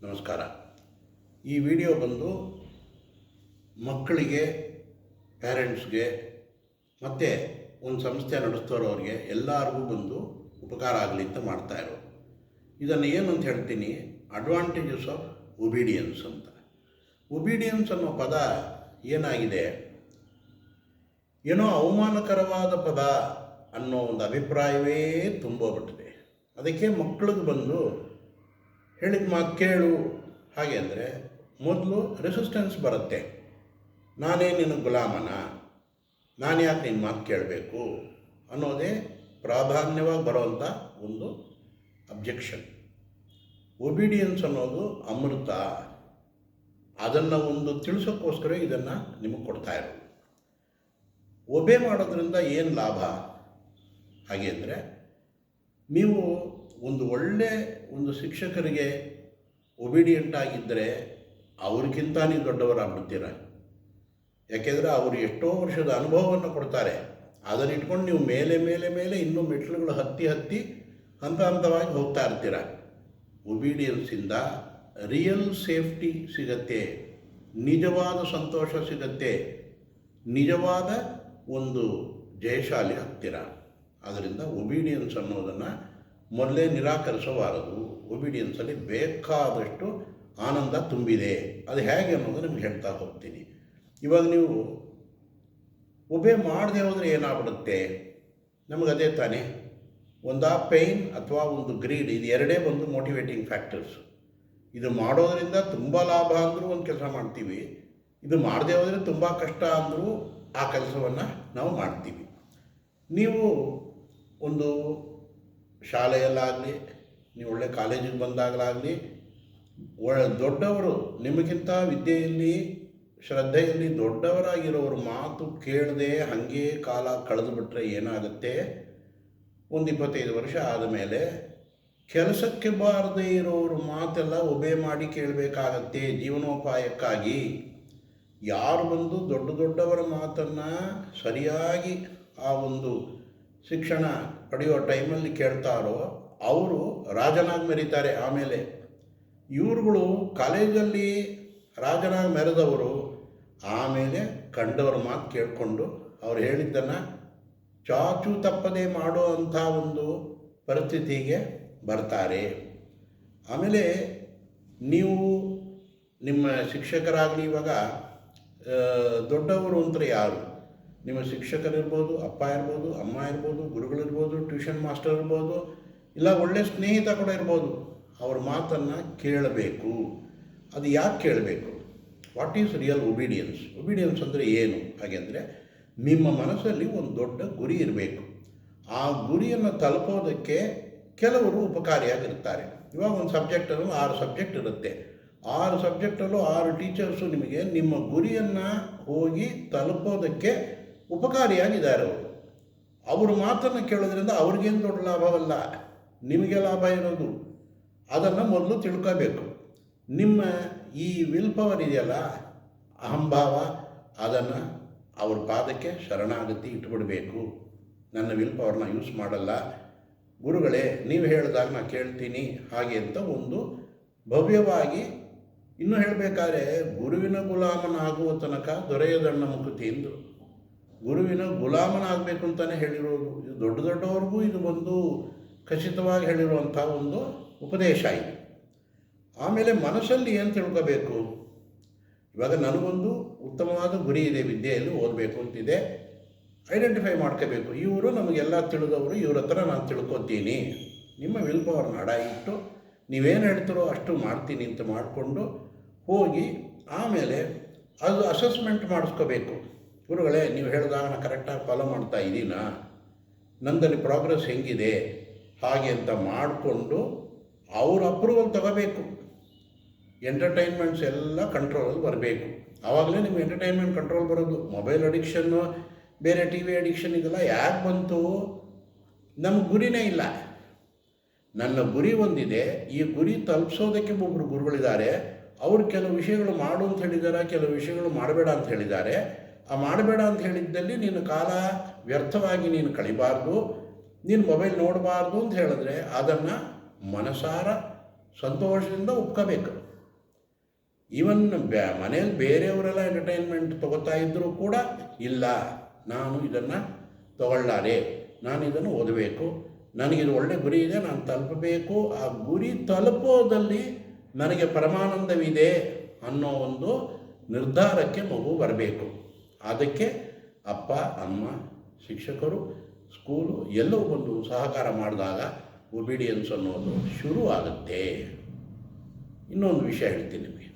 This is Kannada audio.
ನಮಸ್ಕಾರ. ಈ ವಿಡಿಯೋ ಬಂದು ಮಕ್ಕಳಿಗೆ, ಪೇರೆಂಟ್ಸ್ಗೆ ಮತ್ತು ಒಂದು ಸಂಸ್ಥೆ ನಡೆಸ್ತೋರವ್ರಿಗೆ ಎಲ್ಲರಿಗೂ ಬಂದು ಉಪಕಾರ ಆಗಲಿ ಅಂತ ಮಾಡ್ತಾಯಿರೋ. ಇದನ್ನು ಏನು ಅಂತ ಹೇಳ್ತೀನಿ, ಅಡ್ವಾಂಟೇಜಸ್ ಆಫ್ ಒಬೀಡಿಯನ್ಸ್ ಅಂತ. ಒಬೀಡಿಯನ್ಸ್ ಅನ್ನೋ ಪದ ಏನಾಗಿದೆ, ಏನೋ ಅವಮಾನಕರವಾದ ಪದ ಅನ್ನೋ ಒಂದು ಅಭಿಪ್ರಾಯವೇ ತುಂಬೋಗ್ಬಿಟ್ಟಿದೆ. ಅದಕ್ಕೆ ಮಕ್ಕಳಿಗೆ ಬಂದು ಹೇಳಿದ ಮಾತು ಕೇಳು ಹಾಗೆ ಅಂದರೆ ಮೊದಲು ರೆಸಿಸ್ಟೆನ್ಸ್ ಬರುತ್ತೆ. ನಾನೇ ನಿನ್ನ ಗುಲಾಮನ, ನಾನು ಯಾಕೆ ನಿನ್ನ ಮಾತು ಕೇಳಬೇಕು ಅನ್ನೋದೇ ಪ್ರಾಧಾನ್ಯವಾಗಿ ಬರೋವಂಥ ಒಂದು ಅಬ್ಜೆಕ್ಷನ್. ಒಬೀಡಿಯನ್ಸ್ ಅನ್ನೋದು ಅಮೃತ. ಅದನ್ನು ಒಂದು ತಿಳಿಸೋಕ್ಕೋಸ್ಕರ ಇದನ್ನು ನಿಮಗೆ ಕೊಡ್ತಾ ಇರೋದು. ಒಬೆ ಮಾಡೋದ್ರಿಂದ ಏನು ಲಾಭ ಹಾಗೆ ಅಂದರೆ, ನೀವು ಒಂದು ಒಂದು ಶಿಕ್ಷಕರಿಗೆ ಒಬಿಡಿಯೆಂಟ್ ಆಗಿದ್ದರೆ ಅವ್ರಿಗಿಂತ ನೀವು ದೊಡ್ಡವರಾಗ್ಬಿಡ್ತೀರ. ಯಾಕೆಂದರೆ ಅವರು ಎಷ್ಟೋ ವರ್ಷದ ಅನುಭವವನ್ನು ಕೊಡ್ತಾರೆ. ಅದನ್ನು ಇಟ್ಕೊಂಡು ನೀವು ಮೇಲೆ ಮೇಲೆ ಮೇಲೆ ಇನ್ನೂ ಮೆಟ್ಲುಗಳು ಹತ್ತಿ ಹಂತವಾಗಿ ಹೋಗ್ತಾ ಇರ್ತೀರ. ಒಬೀಡಿಯನ್ಸಿಂದ ರಿಯಲ್ ಸೇಫ್ಟಿ ಸಿಗತ್ತೆ, ನಿಜವಾದ ಸಂತೋಷ ಸಿಗತ್ತೆ, ನಿಜವಾದ ಒಂದು ಜಯಶಾಲಿ ಆಗ್ತೀರ. ಆದ್ದರಿಂದ ಒಬೀಡಿಯನ್ಸ್ ಅನ್ನೋದನ್ನು ಮೊದಲೇ ನಿರಾಕರಿಸಬಾರದು. ಒಬೀಡಿಯನ್ಸಲ್ಲಿ ಬೇಕಾದಷ್ಟು ಆನಂದ ತುಂಬಿದೆ. ಅದು ಹೇಗೆ ಅನ್ನೋದು ನಿಮ್ಗೆ ಹೇಳ್ತಾ ಹೋಗ್ತೀನಿ. ಇವಾಗ ನೀವು ಒಬೆ ಮಾಡದೆ ಹೋದರೆ ಏನಾಗ್ಬಿಡುತ್ತೆ, ನಮಗದೇ ತಾನೇ, ಒಂದು ಪೇಯ್ನ್ ಅಥವಾ ಒಂದು ಗ್ರೀಡ್, ಇದು ಎರಡೇ ಬಂದು ಮೋಟಿವೇಟಿಂಗ್ ಫ್ಯಾಕ್ಟರ್ಸ್. ಇದು ಮಾಡೋದರಿಂದ ತುಂಬ ಲಾಭ ಅಂದರೂ ಒಂದು ಕೆಲಸ ಮಾಡ್ತೀವಿ, ಇದು ಮಾಡದೆ ಹೋದರೆ ತುಂಬ ಕಷ್ಟ ಅಂದರೂ ಆ ಕೆಲಸವನ್ನು ನಾವು ಮಾಡ್ತೀವಿ. ನೀವು ಒಂದು ಶಾಲೆಯಲ್ಲಾಗಲಿ, ನೀವು ಒಳ್ಳೆ ಕಾಲೇಜಿಗೆ ಬಂದಾಗಲಾಗಲಿ, ದೊಡ್ಡವರು ನಿಮಗಿಂತ ವಿದ್ಯೆಯಲ್ಲಿ ಶ್ರದ್ಧೆಯಲ್ಲಿ ದೊಡ್ಡವರಾಗಿರೋರ ಮಾತು ಕೇಳದೆ ಹಾಗೆ ಕಾಲ ಕಳೆದು ಬಿಟ್ಟರೆ ಏನಾಗುತ್ತೆ, ಒಂದು 25 ವರ್ಷ ಆದಮೇಲೆ ಕೆಲಸಕ್ಕೆ ಬಾರದೇ ಇರೋರ ಮಾತೆಲ್ಲ ಒಬೆ ಮಾಡಿ ಕೇಳಬೇಕಾಗತ್ತೆ ಜೀವನೋಪಾಯಕ್ಕಾಗಿ. ಯಾರು ಬಂದು ದೊಡ್ಡವರ ಮಾತನ್ನು ಸರಿಯಾಗಿ ಆ ಒಂದು ಶಿಕ್ಷಣ ಪಡೆಯುವ ಟೈಮಲ್ಲಿ ಕೇಳ್ತಾರೋ ಅವರು ರಾಜನಾಗಿ ಮೆರೀತಾರೆ. ಆಮೇಲೆ ಇವ್ರುಗಳು ಕಾಲೇಜಲ್ಲಿ ರಾಜನಾಗಿ ಮೆರೆದವರು ಆಮೇಲೆ ಕಂಡವ್ರ ಮಾತು ಕೇಳಿಕೊಂಡು ಅವ್ರು ಹೇಳಿದ್ದನ್ನು ಚಾಚು ತಪ್ಪದೆ ಮಾಡೋ ಅಂಥ ಒಂದು ಪರಿಸ್ಥಿತಿಗೆ ಬರ್ತಾರೆ. ಆಮೇಲೆ ನೀವು ನಿಮ್ಮ ಶಿಕ್ಷಕರಾಗಲಿ, ಇವಾಗ ದೊಡ್ಡವರು ಅಂದರೆ ಯಾರು, ನಿಮ್ಮ ಶಿಕ್ಷಕರಿರ್ಬೋದು, ಅಪ್ಪ ಇರ್ಬೋದು, ಅಮ್ಮ ಇರ್ಬೋದು, ಗುರುಗಳಿರ್ಬೋದು, ಟ್ಯೂಷನ್ ಮಾಸ್ಟರ್ ಇರ್ಬೋದು, ಇಲ್ಲ ಒಳ್ಳೆಯ ಸ್ನೇಹಿತ ಕೂಡ ಇರ್ಬೋದು. ಅವ್ರ ಮಾತನ್ನು ಕೇಳಬೇಕು. ಅದು ಯಾಕೆ ಕೇಳಬೇಕು? What is real obedience? Obedience ಅಂದರೆ ಏನು ಹಾಗೆ ಅಂದರೆ, ನಿಮ್ಮ ಮನಸ್ಸಲ್ಲಿ ಒಂದು ದೊಡ್ಡ ಗುರಿ ಇರಬೇಕು. ಆ ಗುರಿಯನ್ನು ತಲುಪೋದಕ್ಕೆ ಕೆಲವರು ಉಪಕಾರಿಯಾಗಿರ್ತಾರೆ. ಇವಾಗ ಒಂದು ಸಬ್ಜೆಕ್ಟಲ್ಲೂ 6 ಸಬ್ಜೆಕ್ಟ್ ಇರುತ್ತೆ. 6 ಸಬ್ಜೆಕ್ಟಲ್ಲೂ 6 ಟೀಚರ್ಸು ನಿಮಗೆ ನಿಮ್ಮ ಗುರಿಯನ್ನು ಹೋಗಿ ತಲುಪೋದಕ್ಕೆ ಉಪಕಾರಿಯಾಗಿದ್ದಾರೆ. ಅವರು ಮಾತನ್ನು ಕೇಳೋದ್ರಿಂದ ಅವ್ರಿಗೇನು ದೊಡ್ಡ ಲಾಭವಲ್ಲ, ನಿಮಗೆ ಲಾಭ ಇರೋದು. ಅದನ್ನು ಮೊದಲು ತಿಳ್ಕೋಬೇಕು. ನಿಮ್ಮ ಈ ವಿಲ್ ಪವರ್ ಇದೆಯಲ್ಲ, ಅಹಂಭಾವ, ಅದನ್ನು ಅವ್ರ ಪಾದಕ್ಕೆ ಶರಣಾಗತಿ ಇಟ್ಬಿಡಬೇಕು. ನನ್ನ ವಿಲ್ ಪವರ್ನ ಯೂಸ್ ಮಾಡಲ್ಲ, ಗುರುಗಳೇ ನೀವು ಹೇಳಿದಾಗ ನಾನು ಕೇಳ್ತೀನಿ ಹಾಗೆ ಅಂತ ಒಂದು ಭವ್ಯವಾಗಿ. ಇನ್ನೂ ಹೇಳಬೇಕಾದ್ರೆ, ಗುರುವಿನ ಗುಲಾಮನಾಗುವ ತನಕ ದೊರೆಯದಣ್ಣ ಮುಕುತಿ ಎಂದರು. ಗುರುವಿನ ಗುಲಾಮನಾಗಬೇಕು ಅಂತಲೇ ಹೇಳಿರೋದು. ಇದು ದೊಡ್ಡವ್ರಿಗೂ ಇದು ಒಂದು ಖಚಿತವಾಗಿ ಹೇಳಿರುವಂಥ ಒಂದು ಉಪದೇಶ ಇದೆ. ಆಮೇಲೆ ಮನಸ್ಸಲ್ಲಿ ಏನು ತಿಳ್ಕೋಬೇಕು, ಇವಾಗ ನನಗೊಂದು ಉತ್ತಮವಾದ ಗುರಿ ಇದೆ, ವಿದ್ಯೆಯಲ್ಲಿ ಓದಬೇಕು ಅಂತಿದೆ, ಐಡೆಂಟಿಫೈ ಮಾಡ್ಕೋಬೇಕು. ಇವರು ನಮಗೆಲ್ಲ ತಿಳಿದವರು, ಇವ್ರ ಹತ್ರ ನಾನು ತಿಳ್ಕೊತೀನಿ. ನಿಮ್ಮ ವಿಲ್ ಪವರ್ನ ಅಡ ಇಟ್ಟು ನೀವೇನು ಹೇಳ್ತೀರೋ ಅಷ್ಟು ಮಾಡ್ತೀನಿ ಅಂತ ಮಾಡಿಕೊಂಡು ಹೋಗಿ ಆಮೇಲೆ ಅದು ಅಸೆಸ್ಮೆಂಟ್ ಮಾಡಿಸ್ಕೋಬೇಕು. ಗುರುಗಳೇ ನೀವು ಹೇಳಿದಾಗ ನಾನು ಕರೆಕ್ಟಾಗಿ ಫಾಲೋ ಮಾಡ್ತಾ ಇದ್ದೀನಾ, ನಂದಲ್ಲಿ ಪ್ರೋಗ್ರೆಸ್ ಹೆಂಗಿದೆ ಹಾಗೆ ಅಂತ ಮಾಡಿಕೊಂಡು ಅವ್ರ ಅಪ್ರೂವಲ್ ತಗೋಬೇಕು. ಎಂಟರ್ಟೈನ್ಮೆಂಟ್ಸ್ ಎಲ್ಲ ಕಂಟ್ರೋಲಲ್ಲಿ ಬರಬೇಕು. ಆವಾಗಲೇ ನಿಮ್ಗೆ ಎಂಟರ್ಟೈನ್ಮೆಂಟ್ ಕಂಟ್ರೋಲ್ ಬರೋದು. ಮೊಬೈಲ್ ಅಡಿಕ್ಷನ್ನು, ಬೇರೆ ಟಿ ವಿ ಅಡಿಕ್ಷನ್ ಇದೆಲ್ಲ ಯಾಕೆ ಬಂತು? ನಮ್ಗೆ ಗುರಿನೇ ಇಲ್ಲ. ನನ್ನ ಗುರಿ ಒಂದಿದೆ, ಈ ಗುರಿ ತಲುಪಿಸೋದಕ್ಕೆ ಒಬ್ಬರು ಗುರುಗಳಿದ್ದಾರೆ. ಅವರು ಕೆಲವು ವಿಷಯಗಳು ಮಾಡು ಅಂತ ಹೇಳಿದ್ದಾರೆ, ಕೆಲವು ವಿಷಯಗಳು ಮಾಡಬೇಡ ಅಂತ ಹೇಳಿದ್ದಾರೆ. ಆ ಮಾಡಬೇಡ ಅಂತ ಹೇಳಿದ್ದಲ್ಲಿ ನೀನು ಕಾಲ ವ್ಯರ್ಥವಾಗಿ ನೀನು ಕಳಿಬಾರ್ದು, ನೀನು ಮೊಬೈಲ್ ನೋಡಬಾರ್ದು ಅಂತ ಹೇಳಿದ್ರೆ ಅದನ್ನು ಮನಸಾರ ಸಂತೋಷದಿಂದ ಒಪ್ಕೋಬೇಕು. ಈವನ್ ಮನೇಲಿ ಬೇರೆಯವರೆಲ್ಲ ಎಂಟರ್ಟೈನ್ಮೆಂಟ್ ತೊಗೋತಾ ಇದ್ದರೂ ಕೂಡ ಇಲ್ಲ, ನಾನು ಇದನ್ನು ತಗೊಳ್ಳಾರೆ, ನಾನು ಇದನ್ನು ಓದಬೇಕು, ನನಗಿದು ಒಳ್ಳೆ ಗುರಿ ಇದೆ, ನಾನು ತಲುಪಬೇಕು, ಆ ಗುರಿ ತಲುಪೋದಲ್ಲಿ ನನಗೆ ಪರಮಾನಂದವಿದೆ ಅನ್ನೋ ಒಂದು ನಿರ್ಧಾರಕ್ಕೆ ಮಗು ಬರಬೇಕು. ಅದಕ್ಕೆ ಅಪ್ಪ ಅಮ್ಮ ಶಿಕ್ಷಕರು ಸ್ಕೂಲು ಎಲ್ಲವೂ ಬಂದು ಸಹಕಾರ ಮಾಡಿದಾಗ ಒಬಿಡಿಯನ್ಸ್ ಅನ್ನೋದು ಶುರು ಆಗುತ್ತೆ. ಇನ್ನೊಂದು ವಿಷಯ ಹೇಳ್ತೀನಿ ನಿಮಗೆ.